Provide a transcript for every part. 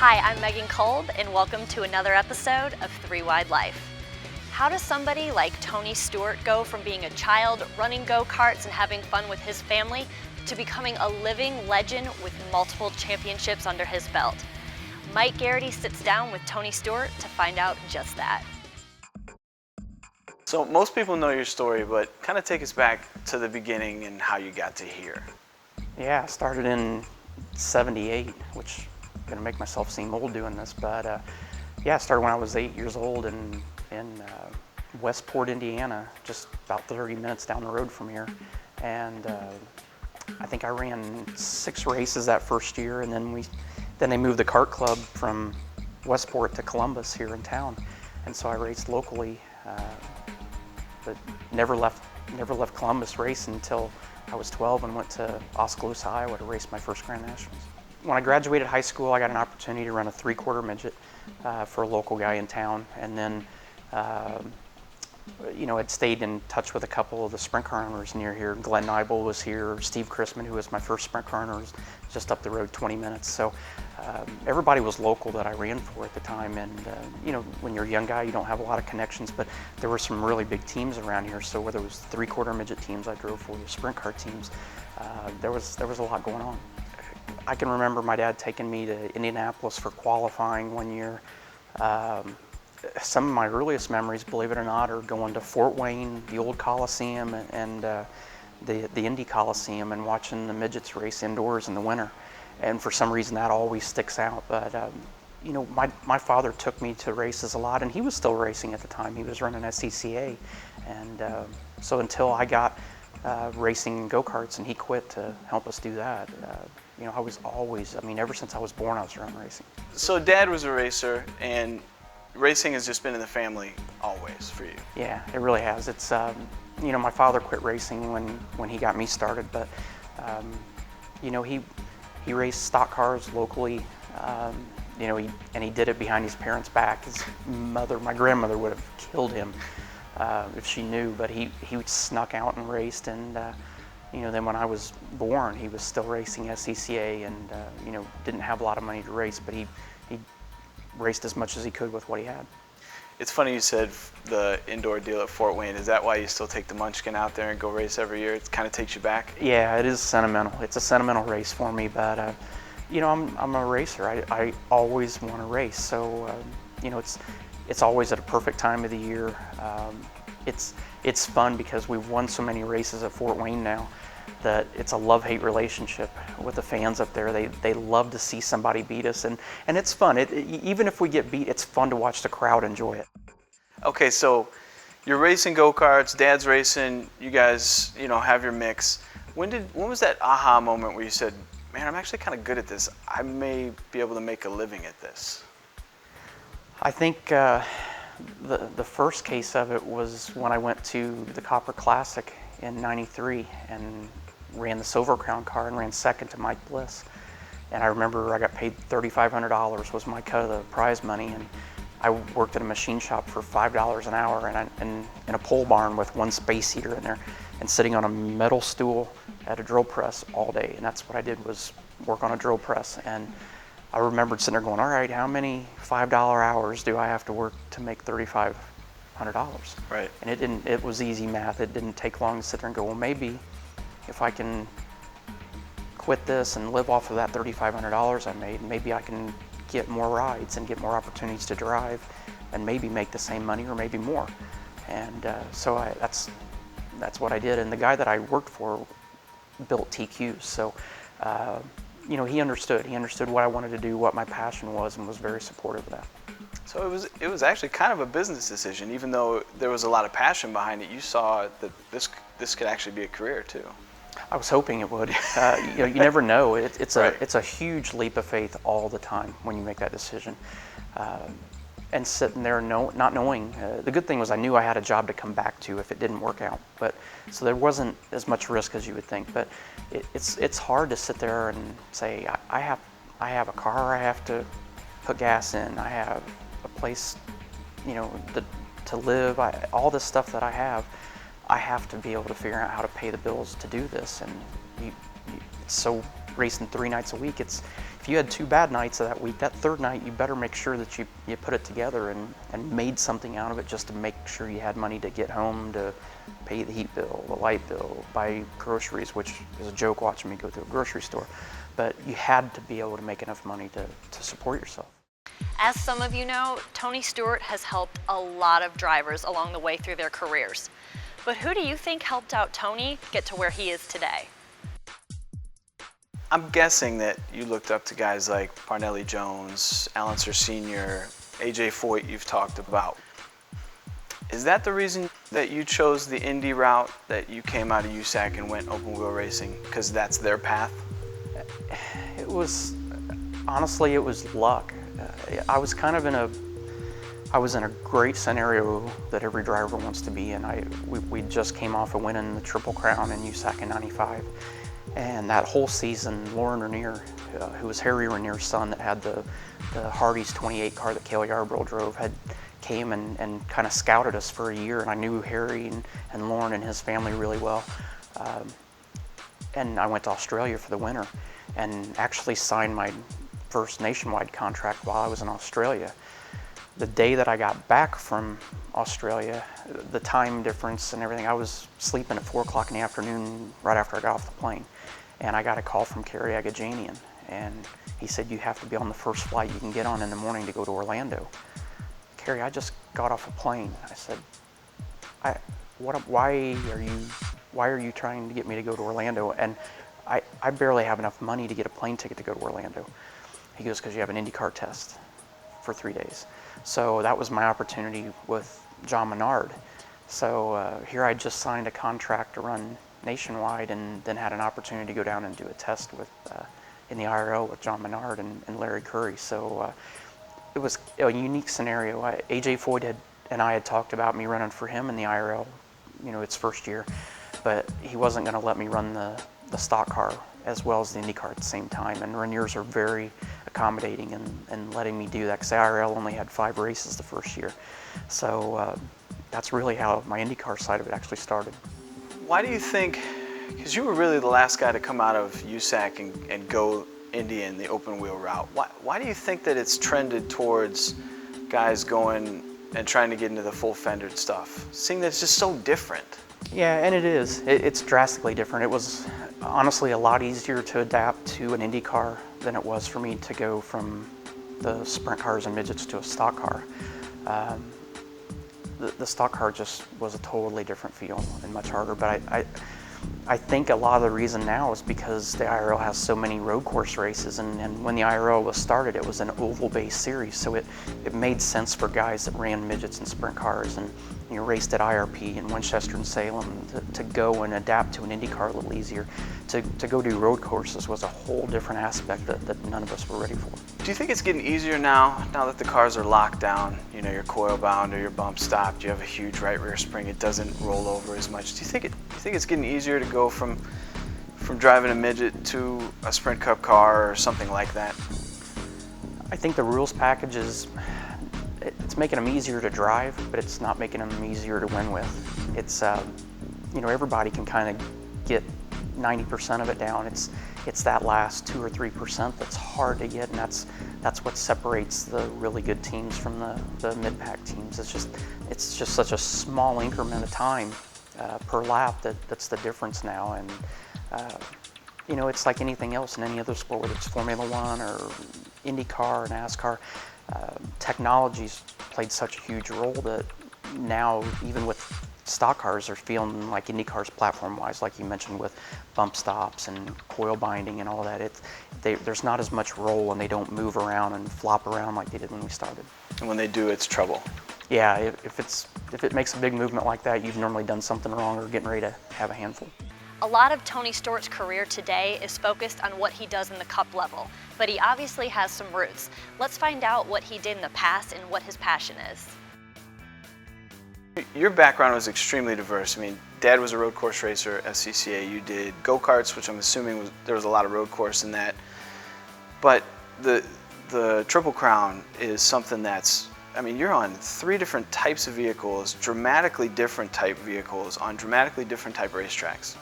Hi, I'm Megan Kolb, and welcome to another episode of 3 Wide Life. How does somebody like Tony Stewart go from being a child running go-karts and having fun with his family to becoming a living legend with multiple championships under his belt? Mike Garrity sits down with Tony Stewart to find out just that. So most people know your story, but kind of take us back to the beginning and how you got to here. Yeah, I started in '78, which I'm gonna make myself seem old doing this, but yeah, I started when I was 8 years old in Westport, Indiana, just about 30 minutes down the road from here. And I think I ran 6 races that first year, and then they moved the kart club from Westport to Columbus here in town, and so I raced locally, but never left Columbus racing until I was 12 and went to Oskaloosa, Iowa to race my first Grand Nationals. When I graduated high school, I got an opportunity to run a 3/4 midget for a local guy in town, and then I'd stayed in touch with a couple of the sprint car owners near here. Glenn Nibel was here, Steve Chrisman, who was my first sprint car owner, was just up the road 20 minutes. So everybody was local that I ran for at the time, and when you're a young guy, you don't have a lot of connections, but there were some really big teams around here. So whether it was 3/4 midget teams I drove for, the sprint car teams, there was a lot going on. I can remember my dad taking me to Indianapolis for qualifying one year. Some of my earliest memories, believe it or not, are going to Fort Wayne, the old Coliseum, and the Indy Coliseum, and watching the midgets race indoors in the winter. And for some reason, that always sticks out. But my father took me to races a lot, and he was still racing at the time. He was running SCCA, and so until I got racing go-karts and he quit to help us do that, I was always, ever since I was born, I was around racing. So Dad was a racer, and racing has just been in the family always for you. Yeah, it really has. It's my father quit racing when he got me started, but he raced stock cars locally. He did it behind his parents' back. His mother, my grandmother, would have killed him if she knew, but he snuck out and raced, and then when I was born, he was still racing SCCA, and didn't have a lot of money to race, but he raced as much as he could with what he had. It's funny you said the indoor deal at Fort Wayne. Is that why you still take the Munchkin out there and go race every year? It kind of takes you back? Yeah, it is sentimental. It's a sentimental race for me, but I'm a racer. I always want to race, so it's always at a perfect time of the year. It's fun because we've won so many races at Fort Wayne now that it's a love-hate relationship with the fans up there. They love to see somebody beat us, and it's fun. Even if we get beat, it's fun to watch the crowd enjoy it. Okay, so you're racing go-karts, Dad's racing, you guys have your mix. When was that aha moment where you said, man, I'm actually kind of good at this. I may be able to make a living at this? I think the first case of it was when I went to the Copper Classic in '93 and ran the Silver Crown car and ran second to Mike Bliss. And I remember I got paid $3,500 was my cut of the prize money, and I worked at a machine shop for $5 an hour and in a pole barn with one space heater in there, and sitting on a metal stool at a drill press all day. And that's what I did, was work on a drill press. And I remembered sitting there going, all right, how many $5 hours do I have to work to make $3,500? Right. And it was easy math. It didn't take long to sit there and go, well, maybe if I can quit this and live off of that $3,500 I made, maybe I can get more rides and get more opportunities to drive and maybe make the same money or maybe more. And so that's what I did. And the guy that I worked for built TQs, so he understood what I wanted to do, what my passion was, and was very supportive of that. So it was actually kind of a business decision. Even though there was a lot of passion behind it, you saw that this could actually be a career too. I was hoping it would. You never know. It's a huge leap of faith all the time when you make that decision. And sitting there not knowing. The good thing was I knew I had a job to come back to if it didn't work out. So there wasn't as much risk as you would think. But it's hard to sit there and say, I have a car I have to put gas in. I have a place, to live. All this stuff that I have to be able to figure out how to pay the bills to do this. And so racing 3 nights a week, if if you had 2 bad nights of that week, that third night you better make sure that you put it together and made something out of it just to make sure you had money to get home, to pay the heat bill, the light bill, buy groceries, which is a joke watching me go to a grocery store. But you had to be able to make enough money to support yourself. As some of you know, Tony Stewart has helped a lot of drivers along the way through their careers. But who do you think helped out Tony get to where he is today? I'm guessing that you looked up to guys like Parnelli Jones, Alan Sir Sr., AJ Foyt you've talked about. Is that the reason that you chose the Indy route, that you came out of USAC and went open wheel racing? Because that's their path? It was, honestly, it was luck. I was kind of in a great scenario that every driver wants to be in. We just came off of winning the Triple Crown in USAC in '95. And that whole season, Lauren Rainier, who was Harry Rainier's son that had the Hardee's 28 car that Cale Yarborough drove, came and kind of scouted us for a year. And I knew Harry and Lauren and his family really well. And I went to Australia for the winter and actually signed my first nationwide contract while I was in Australia. The day that I got back from Australia, the time difference and everything, I was sleeping at 4 o'clock in the afternoon right after I got off the plane. And I got a call from Kerry Agajanian, and he said, you have to be on the first flight you can get on in the morning to go to Orlando. Kerry, I just got off a plane. I said, why are you trying to get me to go to Orlando? And I barely have enough money to get a plane ticket to go to Orlando. He goes, because you have an IndyCar test for 3 days. So that was my opportunity with John Menard. So here I just signed a contract to run nationwide, and then had an opportunity to go down and do a test with in the IRL with John Menard and Larry Curry. So it was a unique scenario. AJ Foyt and I had talked about me running for him in the IRL, its first year, but he wasn't going to let me run the stock car as well as the IndyCar at the same time. And Rainiers are very accommodating and letting me do that, because the IRL only had 5 races the first year. So that's really how my IndyCar side of it actually started. Why do you think, because you were really the last guy to come out of USAC and go Indy in the open wheel route, why do you think that it's trended towards guys going and trying to get into the full fendered stuff, seeing that it's just so different? Yeah, and it is. It's drastically different. It was honestly a lot easier to adapt to an Indy car than it was for me to go from the sprint cars and midgets to a stock car. The stock car just was a totally different feel and much harder, but I think a lot of the reason now is because the IRL has so many road course races, and when the IRL was started, it was an oval-based series, so it made sense for guys that ran midgets and sprint cars and raced at IRP in Winchester and Salem to go and adapt to an Indy car a little easier. To go do road courses was a whole different aspect that none of us were ready for. Do you think it's getting easier now that the cars are locked down, you're coil bound or your bump stopped, you have a huge right rear spring, it doesn't roll over as much? Do you think it's getting easier to go from driving a midget to a Sprint Cup car or something like that? I think the rules package it's making them easier to drive, but it's not making them easier to win with. It's everybody can kind of get 90% of it down. It's that last 2 or 3% that's hard to get, and that's what separates the really good teams from the mid-pack teams. It's just such a small increment of time per lap that's the difference now. And it's like anything else in any other sport, whether it's Formula One or IndyCar or NASCAR. Technology's played such a huge role that now, even with stock cars, are feeling like IndyCars platform-wise, like you mentioned, with bump stops and coil binding and all that. There's not as much roll, and they don't move around and flop around like they did when we started. And when they do, it's trouble. Yeah, if it makes a big movement like that, you've normally done something wrong or getting ready to have a handful. A lot of Tony Stewart's career today is focused on what he does in the Cup level, but he obviously has some roots. Let's find out what he did in the past and what his passion is. Your background was extremely diverse. I mean, Dad was a road course racer at CCA. You did go-karts, which I'm assuming there was a lot of road course in that. But the Triple Crown is something you're on 3 different types of vehicles, dramatically different type vehicles on dramatically different type racetracks.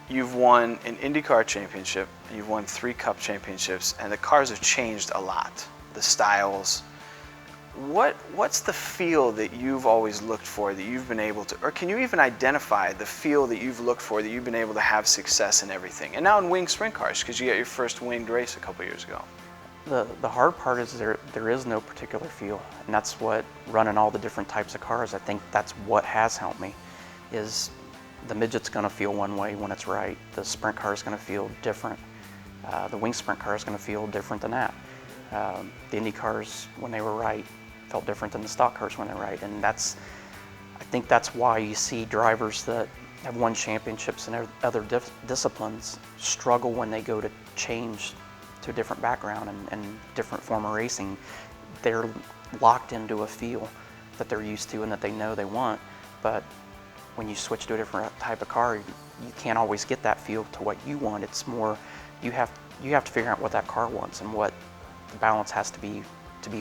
you've won an IndyCar championship, you've won 3 Cup championships, and the cars have changed a lot, the styles. What's the feel that you've always looked for, that you've been able to, or can you even identify the feel that you've looked for, that you've been able to have success in everything? And now in winged sprint cars, because you got your first winged race a couple years ago. The hard part is there is no particular feel, and that's what running all the different types of cars, I think that's what has helped me, is the midget's going to feel one way when it's right. The sprint car is going to feel different. The wing sprint car is going to feel different than that. The Indy cars, when they were right, felt different than the stock cars when they're right, and I think that's why you see drivers that have won championships in other disciplines struggle when they go to change to a different background and different form of racing. They're locked into a feel that they're used to and that they know they want, but when you switch to a different type of car, you can't always get that feel to what you want. It's more, you have to figure out what that car wants and what the balance has to be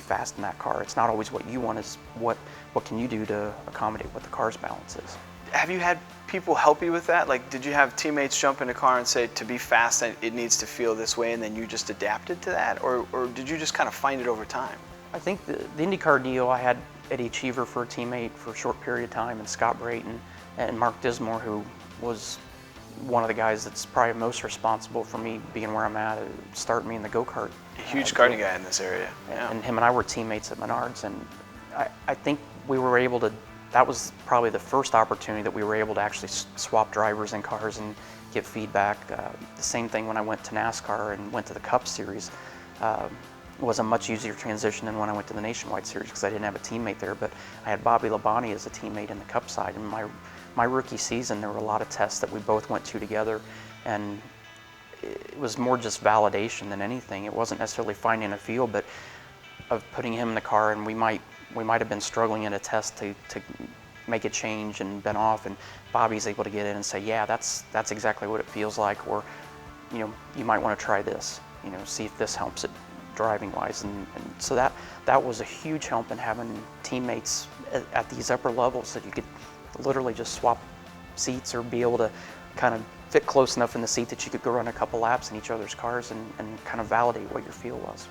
fast in that car. It's not always what you want, it's what can you do to accommodate what the car's balance is. Have you had people help you with that? Like, did you have teammates jump in a car and say, to be fast, it needs to feel this way, and then you just adapted to that? Or did you just kind of find it over time? I think the IndyCar deal, I had Eddie Cheever for a teammate for a short period of time, and Scott Brayton and Mark Dismore, who was one of the guys that's probably most responsible for me being where I'm at, starting me in the go-kart. A huge karting guy in this area. Yeah. And him and I were teammates at Menards, and I think we were able to, that was probably the first opportunity that we were able to actually swap drivers in cars and get feedback. The same thing when I went to NASCAR and went to the Cup Series. Was a much easier transition than when I went to the Nationwide Series because I didn't have a teammate there, but I had Bobby Labonte as a teammate in the Cup side. And my rookie season, there were a lot of tests that we both went to together, and it was more just validation than anything. It wasn't necessarily finding a feel, but of putting him in the car, and we might have been struggling in a test to make a change and been off, and Bobby's able to get in and say, yeah, that's exactly what it feels like, or you might want to try this, see if this helps it driving wise, and so that was a huge help in having teammates at these upper levels that you could literally just swap seats or be able to kind of fit close enough in the seat that you could go run a couple laps in each other's cars and kind of validate what your feel was.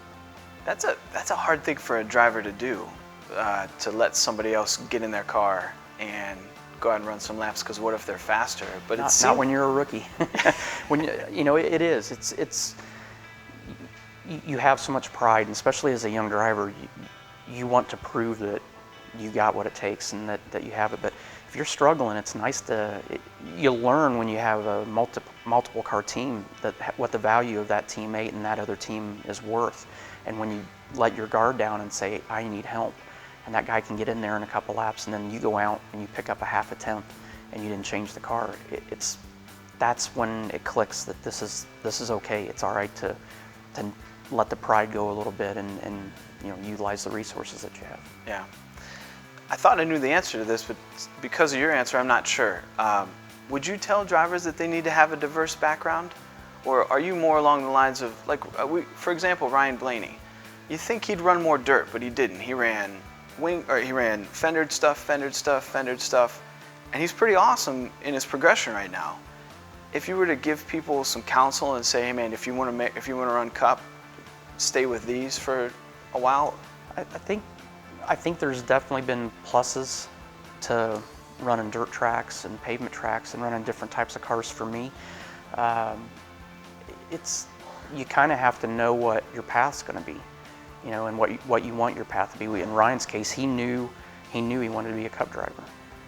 That's a hard thing for a driver to do, to let somebody else get in their car and go out and run some laps, because what if they're faster? But not when you're a rookie. When it is. It's you have so much pride, and especially as a young driver, you want to prove that you got what it takes and that you have it. But if you're struggling, it's nice you learn when you have a multiple car team what the value of that teammate and that other team is worth. And when you let your guard down and say, I need help, and that guy can get in there in a couple laps, and then you go out and you pick up a half a tenth and you didn't change the car, that's when it clicks that this is okay. It's all right to let the pride go a little bit and utilize the resources that you have. Yeah. I thought I knew the answer to this, but because of your answer, I'm not sure. Would you tell drivers that they need to have a diverse background? Or are you more along the lines of, like, for example, Ryan Blaney? You think he'd run more dirt, but he didn't. He ran fendered stuff, and he's pretty awesome in his progression right now. If you were to give people some counsel and say, hey man, if you want to run Cup, stay with these for a while. I think there's definitely been pluses to running dirt tracks and pavement tracks and running different types of cars for me. You kind of have to know what your path's going to be, and what you want your path to be. In Ryan's case, he knew he wanted to be a Cup driver.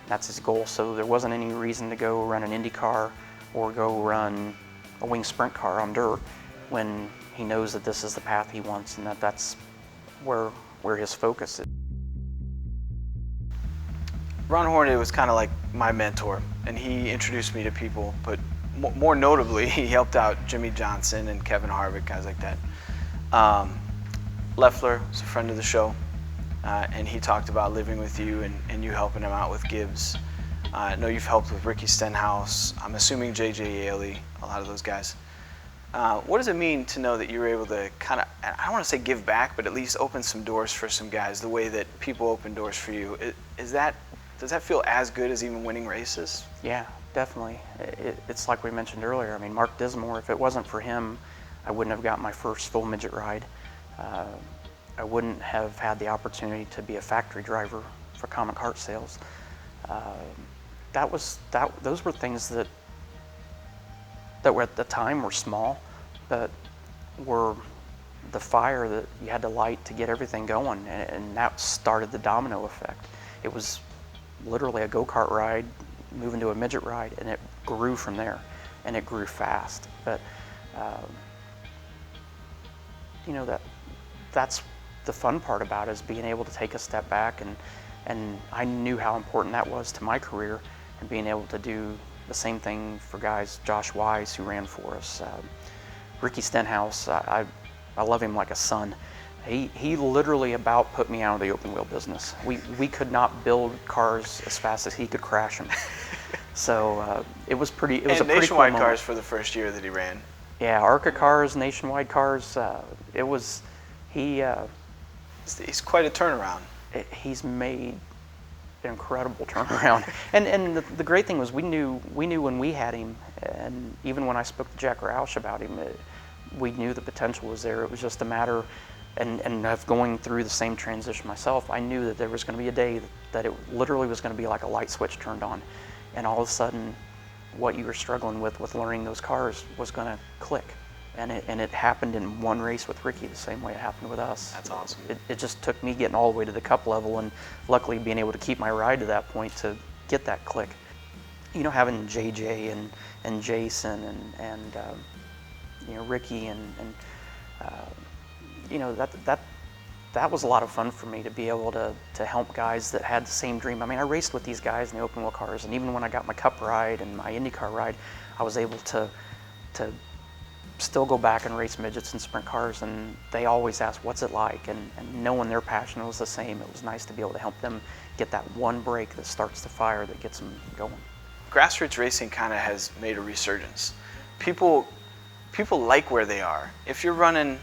That's his goal. So there wasn't any reason to go run an Indy car or go run a wing sprint car on dirt when he knows that this is the path he wants and that's where his focus is. Ron Hornaday was kind of like my mentor, and he introduced me to people, but more notably, he helped out Jimmy Johnson and Kevin Harvick, guys like that. Leffler was a friend of the show, and he talked about living with you and you helping him out with Gibbs. I know you've helped with Ricky Stenhouse, I'm assuming J.J. Yaley, a lot of those guys. What does it mean to know that you were able to kind of, I don't want to say give back, but at least open some doors for some guys the way that people open doors for you? Is that Does that feel as good as even winning races? Yeah, definitely. It's like we mentioned earlier. I mean, Mark Dismore, if it wasn't for him, I wouldn't have got my first full midget ride. I wouldn't have had the opportunity to be a factory driver for Common Cart Sales. Those were things that were at the time were small, but were the fire that you had to light to get everything going, and that started the domino effect. It was literally a go-kart ride, moving to a midget ride, and it grew from there, and it grew fast. But you know, that's the fun part about it, is being able to take a step back, and I knew how important that was to my career, and being able to do the same thing for guys, Josh Wise, who ran for us, Ricky Stenhouse. I love him like a son. He literally about put me out of the open wheel business. We could not build cars as fast as he could crash them. So it was a pretty cool Nationwide moment. cars for the first year that he ran. Yeah, ARCA cars, Nationwide cars. He's quite a turnaround. He's made an incredible turnaround. And the great thing was we knew when we had him, and even when I spoke to Jack Roush about him, we knew the potential was there. It was just a matter, and of going through the same transition myself, I knew that there was going to be a day that it literally was going to be like a light switch turned on, and all of a sudden, what you were struggling with learning those cars was going to click. And it happened in one race with Ricky the same way it happened with us. That's awesome. It just took me getting all the way to the cup level, and luckily being able to keep my ride to that point to get that click. You know, having JJ and Jason and you know, Ricky and you know, that was a lot of fun for me, to be able to help guys that had the same dream. I mean, I raced with these guys in the open wheel cars, and even when I got my cup ride and my IndyCar ride, I was able to still go back and race midgets and sprint cars, and they always ask, what's it like? And knowing their passion was the same, it was nice to be able to help them get that one break that starts the fire, that gets them going. Grassroots racing kind of has made a resurgence. People like where they are. If you're running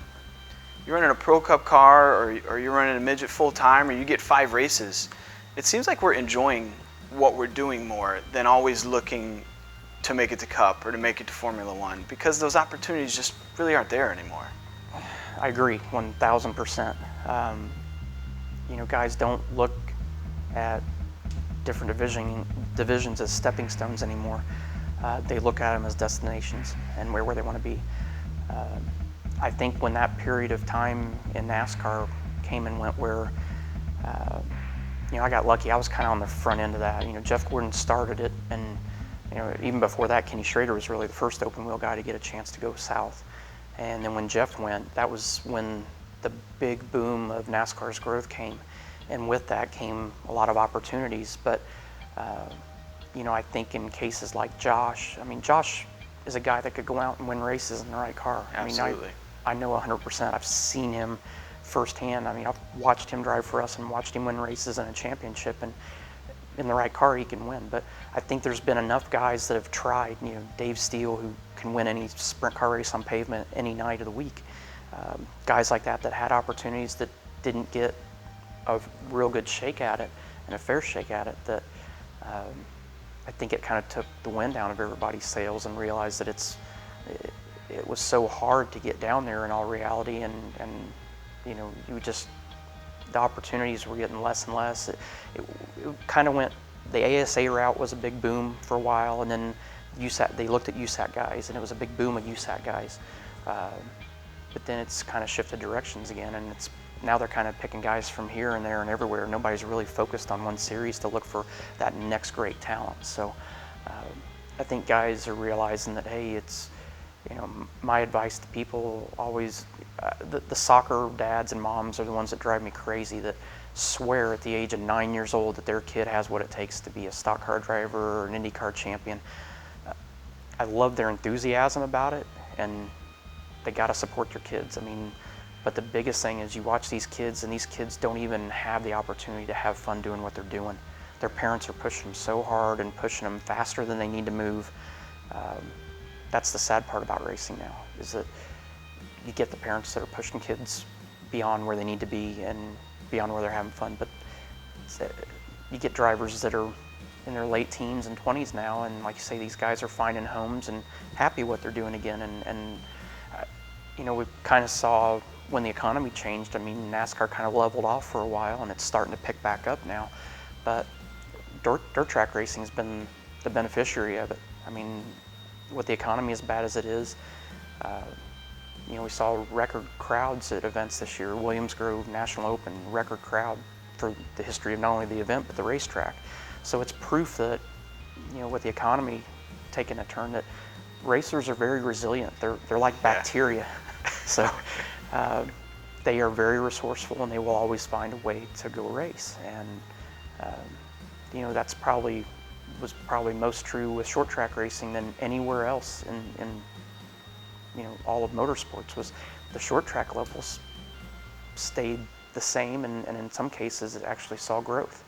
a Pro Cup car, or you're running a midget full time, or you get 5 races, it seems like we're enjoying what we're doing more than always looking to make it to Cup or to make it to Formula One, because those opportunities just really aren't there anymore. I agree, 1,000%. You know, guys don't look at different divisions as stepping stones anymore. They look at them as destinations and where they want to be. I think when that period of time in NASCAR came and went, where you know, I got lucky. I was kind of on the front end of that. You know, Jeff Gordon started it, and you know, even before that, Kenny Schrader was really the first open wheel guy to get a chance to go south. And then when Jeff went, that was when the big boom of NASCAR's growth came. And with that came a lot of opportunities. But, you know, I think in cases like Josh, I mean, Josh is a guy that could go out and win races in the right car. Absolutely. I know 100%. I've seen him firsthand. I mean, I've watched him drive for us and watched him win races in a championship, and in the right car he can win. But I think there's been enough guys that have tried, you know, Dave Steele, who can win any sprint car race on pavement any night of the week. Guys like that had opportunities that didn't get a real good shake at it, and a fair shake at it, that I think it kind of took the wind down of everybody's sails, and realized that it was so hard to get down there in all reality, and you know, the opportunities were getting less and less. It kind of went, the ASA route was a big boom for a while, and then they looked at USAC guys, and it was a big boom of USAC guys. But then it's kind of shifted directions again, and now they're kind of picking guys from here and there and everywhere. Nobody's really focused on one series to look for that next great talent. So I think guys are realizing that, hey, it's, you know, my advice to people always, the soccer dads and moms are the ones that drive me crazy, that swear at the age of 9 years old that their kid has what it takes to be a stock car driver or an IndyCar champion. I love their enthusiasm about it, and they got to support their kids. I mean, but the biggest thing is you watch these kids, and these kids don't even have the opportunity to have fun doing what they're doing. Their parents are pushing them so hard and pushing them faster than they need to move. That's the sad part about racing now, is that you get the parents that are pushing kids beyond where they need to be and beyond where they're having fun. But you get drivers that are in their late teens and 20s now, and like you say, these guys are finding homes and happy what they're doing again. And you know, we kind of saw when the economy changed. I mean, NASCAR kind of leveled off for a while, and it's starting to pick back up now. But dirt track racing's been the beneficiary of it. I mean, with the economy as bad as it is, you know, we saw record crowds at events this year. Williams Grove National Open, record crowd for the history of not only the event but the racetrack. So it's proof that, you know, with the economy taking a turn, that racers are very resilient. They're like bacteria. So they are very resourceful, and they will always find a way to go race. And you know, that's was probably most true with short track racing than anywhere else in you know, all of motorsports. Was the short track levels stayed the same, and in some cases it actually saw growth.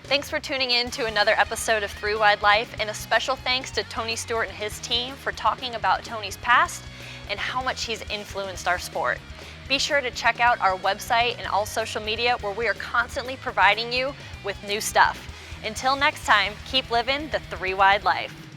Thanks for tuning in to another episode of 3 Wide Life, and a special thanks to Tony Stewart and his team for talking about Tony's past and how much he's influenced our sport. Be sure to check out our website and all social media, where we are constantly providing you with new stuff. Until next time, keep living the 3 Wide Life.